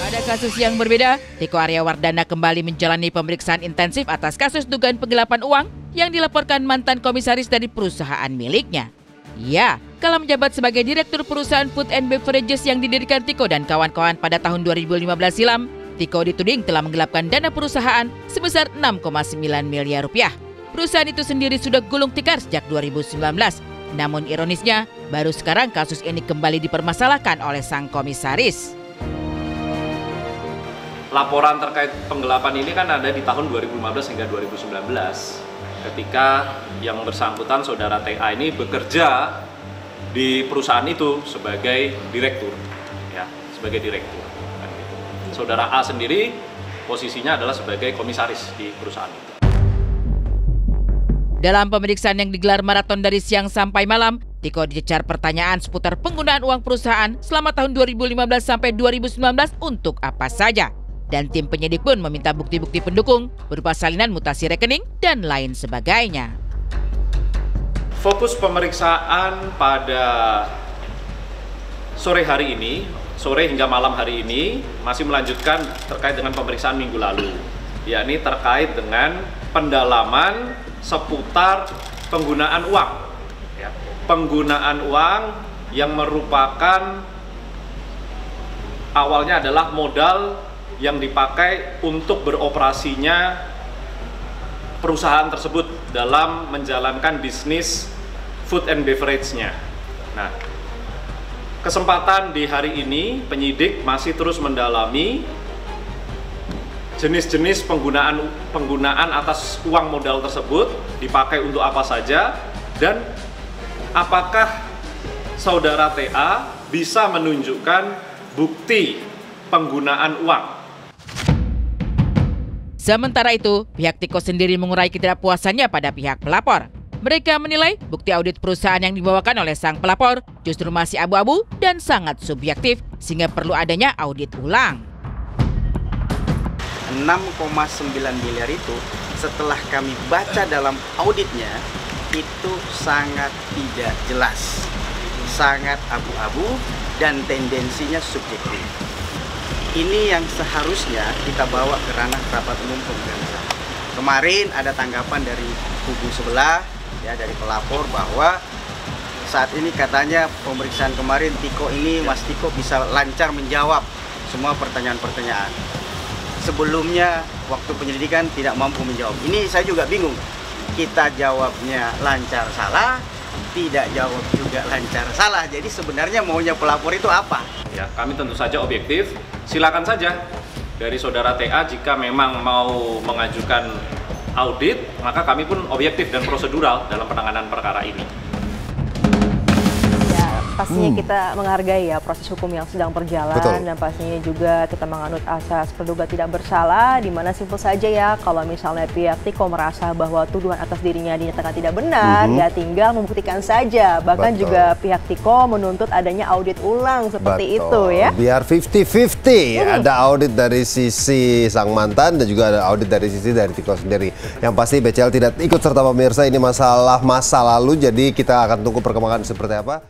Pada kasus yang berbeda, Tiko Aryawardana kembali menjalani pemeriksaan intensif atas kasus dugaan penggelapan uang yang dilaporkan mantan komisaris dari perusahaan miliknya. Ya, kala menjabat sebagai direktur perusahaan Food and Beverages yang didirikan Tiko dan kawan-kawan pada tahun 2015 silam, Tiko dituding telah menggelapkan dana perusahaan sebesar 6,9 miliar rupiah. Perusahaan itu sendiri sudah gulung tikar sejak 2019. Namun ironisnya, baru sekarang kasus ini kembali dipermasalahkan oleh sang komisaris. Laporan terkait penggelapan ini kan ada di tahun 2015 hingga 2019 ketika yang bersangkutan saudara TA ini bekerja di perusahaan itu sebagai direktur, ya, sebagai direktur. Saudara A sendiri posisinya adalah sebagai komisaris di perusahaan itu. Dalam pemeriksaan yang digelar maraton dari siang sampai malam, Tiko dicecar pertanyaan seputar penggunaan uang perusahaan selama tahun 2015 sampai 2019 untuk apa saja. Dan tim penyidik pun meminta bukti-bukti pendukung berupa salinan mutasi rekening dan lain sebagainya. Fokus pemeriksaan pada sore hari ini, sore hingga malam hari ini masih melanjutkan terkait dengan pemeriksaan minggu lalu, yakni terkait dengan pendalaman seputar penggunaan uang, ya, penggunaan uang yang merupakan awalnya adalah modal yang dipakai untuk beroperasinya perusahaan tersebut dalam menjalankan bisnis food and beverage-nya. Nah, kesempatan di hari ini penyidik masih terus mendalami jenis-jenis penggunaan atas uang modal tersebut dipakai untuk apa saja dan apakah saudara TA bisa menunjukkan bukti penggunaan uang. Sementara itu, pihak Tiko sendiri mengurai ketidakpuasannya pada pihak pelapor. Mereka menilai bukti audit perusahaan yang dibawakan oleh sang pelapor justru masih abu-abu dan sangat subjektif sehingga perlu adanya audit ulang. 6,9 miliar itu setelah kami baca dalam auditnya itu sangat tidak jelas, sangat abu-abu dan tendensinya subjektif. Ini yang seharusnya kita bawa ke ranah rapat umum pemerintah. Kemarin ada tanggapan dari kubu sebelah, ya, dari pelapor bahwa saat ini katanya pemeriksaan kemarin Mas Tiko bisa lancar menjawab semua pertanyaan-pertanyaan. Sebelumnya waktu penyelidikan tidak mampu menjawab. Ini saya juga bingung. Kita jawabnya lancar salah, tidak jawab juga lancar salah. Jadi sebenarnya maunya pelapor itu apa? Ya, kami tentu saja objektif. Silakan saja dari saudara TA jika memang mau mengajukan audit, maka kami pun objektif dan prosedural dalam penanganan perkara ini. Pastinya kita menghargai ya proses hukum yang sedang berjalan. Betul. Dan pastinya juga kita menganut asas praduga tidak bersalah, di mana simpel saja ya kalau misalnya pihak Tiko merasa bahwa tuduhan atas dirinya dinyatakan tidak benar, ya tinggal membuktikan saja. Bahkan juga pihak Tiko menuntut adanya audit ulang seperti itu ya. Biar 50-50, ada audit dari sisi sang mantan dan juga ada audit dari sisi dari Tiko sendiri. Yang pasti BCL tidak ikut serta pemirsa, ini masalah masa lalu, jadi kita akan tunggu perkembangan seperti apa.